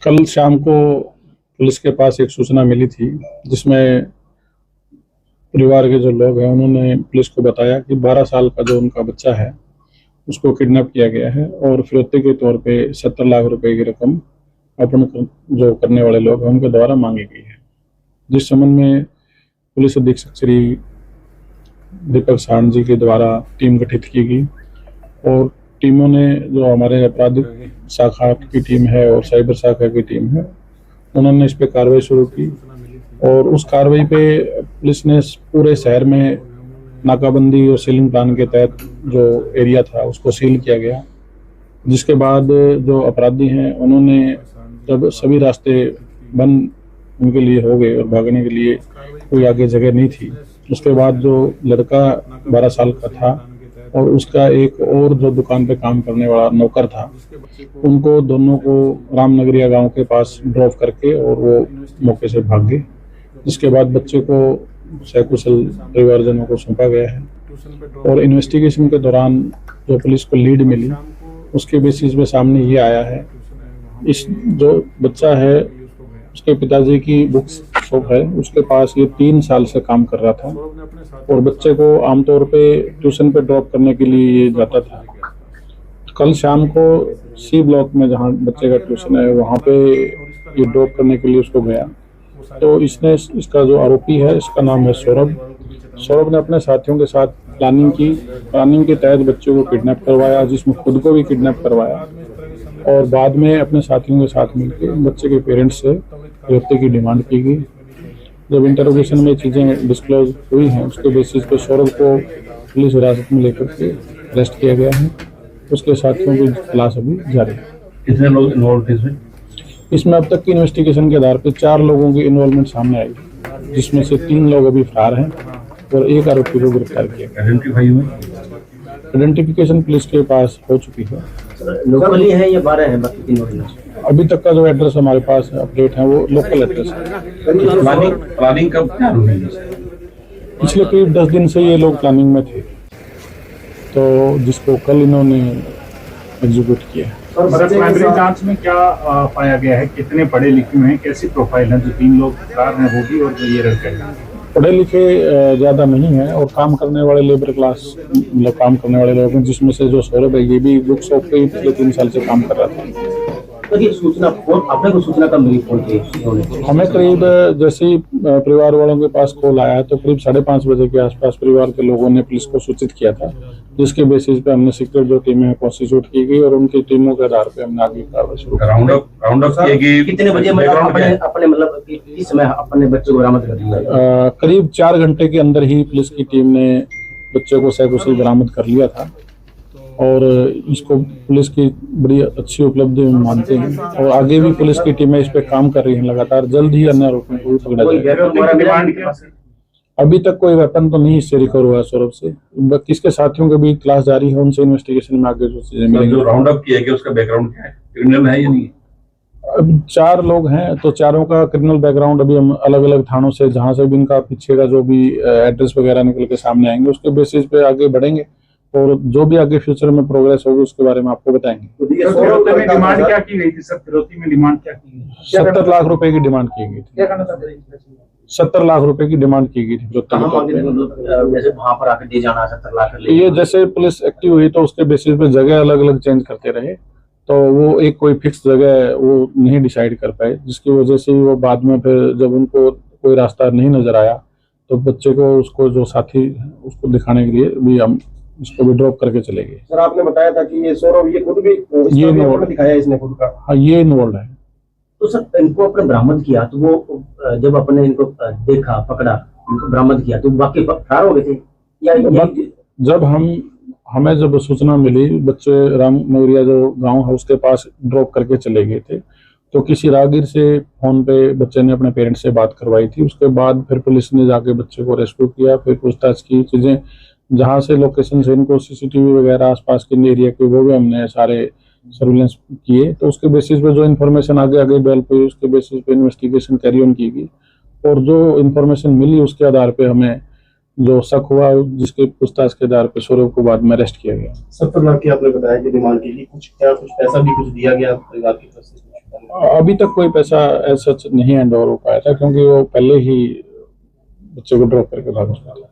कल शाम को पुलिस के पास एक सूचना मिली थी जिसमें परिवार के जो लोग हैं उन्होंने पुलिस को बताया कि 12 साल का जो उनका बच्चा है उसको किडनैप किया गया है और फिरौती के तौर पे 70 लाख रुपए की रकम अपने जो करने वाले लोग हैं उनके द्वारा मांगी गई है। जिस संबंध में पुलिस अधीक्षक श्री दीपक साहन जी के द्वारा टीम गठित की गई और टीमों ने जो हमारे आपराधिक शाखा की टीम है और साइबर शाखा की टीम है उन्होंने इस पे कार्रवाई शुरू की और उस कार्रवाई पे पुलिस ने पूरे शहर में नाकाबंदी और सीलिंग प्लान के तहत जो एरिया था उसको सील किया गया। जिसके बाद जो अपराधी हैं उन्होंने जब सभी रास्ते बंद उनके लिए हो गए और भागने के लिए कोई आगे जगह नहीं थी, उसके बाद जो लड़का 12 साल का था और उसका एक और जो दुकान पे काम करने वाला नौकर था, उनको दोनों को रामनगरिया गांव के पास ड्रॉप करके और वो मौके से भाग गए। जिसके बाद बच्चे को सकुशल परिवारजनों को सौंपा गया है और इन्वेस्टिगेशन के दौरान जो पुलिस को लीड मिली उसके बेसिस पे सामने ये आया है, इस जो बच्चा है उसके पिताजी की बुक शॉप है, उसके पास ये 3 साल से काम कर रहा था और बच्चे को आमतौर पे ट्यूशन पे ड्रॉप करने के लिए ये जाता था। कल शाम को सी ब्लॉक में जहाँ बच्चे का ट्यूशन है वहाँ पे ये ड्रॉप करने के लिए उसको गया तो इसने इसका जो आरोपी है इसका नाम है सौरभ ने अपने साथियों के साथ प्लानिंग के तहत बच्चे को किडनैप करवाया, जिसमें खुद को भी किडनैप करवाया और बाद में अपने साथियों के साथ मिलकर बच्चे के पेरेंट्स से फिरौती की डिमांड की गई। जब इंटरोगेशन में चीज़ें डिस्क्लोज हुई हैं उसके बेसिस पे सौरभ को पुलिस हिरासत में लेकर के अरेस्ट किया गया है। उसके साथियों की तलाश अभी जारी है। कितने लोग इन्वॉल्व थे इसमें अब तक की इन्वेस्टिगेशन के आधार पर 4 लोगों की इन्वॉल्वमेंट सामने आई, जिसमें से 3 लोग अभी फरार हैं और एक आरोपी को गिरफ्तार किया। आइडेंटिफिकेशन पुलिस के पास हो चुकी है। लोकल ही है या 12 है बाकी 3 लोग? अभी तक का जो एड्रेस हमारे पास अपडेट है वो लोकल एड्रेस है। प्लानिंग कब क्या हुई? पिछले करीब 10 दिन से ये लोग प्लानिंग में थे तो जिसको कल इन्होंने एग्जीक्यूट किया है। प्राइमरी जांच में क्या पाया गया है? कितने पढ़े लिखे हैं, कैसी प्रोफाइल है? जो 3 लोग फरार हैं वो भी और जो ये लड़के हैं? पढ़े लिखे ज़्यादा नहीं है और काम करने वाले लेबर क्लास मतलब काम करने वाले लोग हैं, जिसमें से जो सौरभ है ये भी बुक शॉप पे ही पिछले 3 साल से काम कर रहा था। तो ये सूचना आपने को सूचना कब मिली फोन की? हमें करीब जैसे ही परिवार वालों के पास कॉल आया तो करीब 5:30 बजे के आसपास परिवार के लोगों ने पुलिस को सूचित किया था, जिसके बेसिस पे हमने सीक्रेट जो टीमें कॉन्स्टिट्यूट की गई और उनकी टीमों के आधार पे हमने आगे कार्रवाई शुरू की। राउंड अप कितने बजे अपने मतलब किस समय अपने बच्चे को बरामद कर लिया? करीब 4 घंटे के अंदर ही पुलिस की टीम ने बच्चे को सकुशल बरामद कर लिया था और इसको पुलिस की बड़ी अच्छी उपलब्धि मानते हैं और आगे भी पुलिस की टीमें इस पे काम कर रही हैं लगातार। जल्द ही अन्य आरोपियों को भी पकड़ा जाएगा। अभी तक कोई वेपन तो नहीं इससे रिकवर हुआ है सौरभ से, किसके साथियों के भी क्लास जारी है, उनसे इन्वेस्टिगेशन में आगे जो चीजें मिलेंगी। जो राउंड अप किया गया उसका बैकग्राउंड क्या है, क्रिमिनल है या नहीं? अब 4 लोग हैं तो चारों का क्रिमिनल बैकग्राउंड अभी हम अलग अलग थानों से जहां से भी इनका पीछे का जो भी एड्रेस वगैरह निकल के सामने आएंगे उसके बेसिस पे आगे बढ़ेंगे और जो भी आगे फ्यूचर में प्रोग्रेस होगी उसके बारे में आपको बताएंगे। डिमांड क्या की गई थी सर? फिरौती में डिमांड क्या की गई? 70 लाख रुपए की डिमांड की गई थी। 70 लाख रुपए की डिमांड की गई थी। जैसे वहां पर आकर दे जाना 70 लाख ये जैसे पुलिस एक्टिव हुई तो उसके बेसिस पे जगह अलग अलग चेंज करते रहे तो वो एक कोई फिक्स जगह वो नहीं डिसाइड कर पाए, जिसकी वजह से वो बाद में फिर जब उनको कोई रास्ता नहीं नजर आया तो बच्चे को उसको जो साथी उसको दिखाने के लिए भी हम उसको भी ड्रॉप करके चले गए। सर आपने बताया था कि ये सौरभ ये खुद भी ये दिखाया इसने खुद का? हाँ ये इन्वॉल्व है। तो सर इनको आपने बरामद किया तो वो जब अपने इनको देखा पकड़ा इनको बरामद किया तो बाकी फरार हो गए थे या? जब हमें जब सूचना मिली बच्चे रामनगरिया जो गांव है उसके पास ड्रॉप करके चले गए थे तो किसी राहगीर से फोन पे बच्चे ने अपने पेरेंट्स से बात करवाई थी। उसके बाद फिर पुलिस ने जाके बच्चे को रेस्क्यू किया, फिर पूछताछ की चीजें जहाँ से लोकेशन से इनको सीसीटीवी वगैरह आसपास के एरिया के वो भी हमने सारे सर्विलेंस किए तो उसके बेसिस पे जो इन्फॉर्मेशन आगे डेवलप हुई उसके बेसिस पे इन्वेस्टिगेशन कैरी ऑन की गई और जो इन्फॉर्मेशन मिली उसके आधार पे हमें जो शक हुआ जिसके पूछताछ के आधार पे सौरभ को बाद में अरेस्ट किया गया। 70 लाख की आपने बताया कि डिमांड की, कुछ पैसा भी कुछ दिया गया परिवार की तरफ से? अभी तक कोई पैसा ऐसा नहीं हैंड ओवर हो पाया था, क्योंकि वो पहले ही बच्चे को ड्रॉप करके भाग चुका था।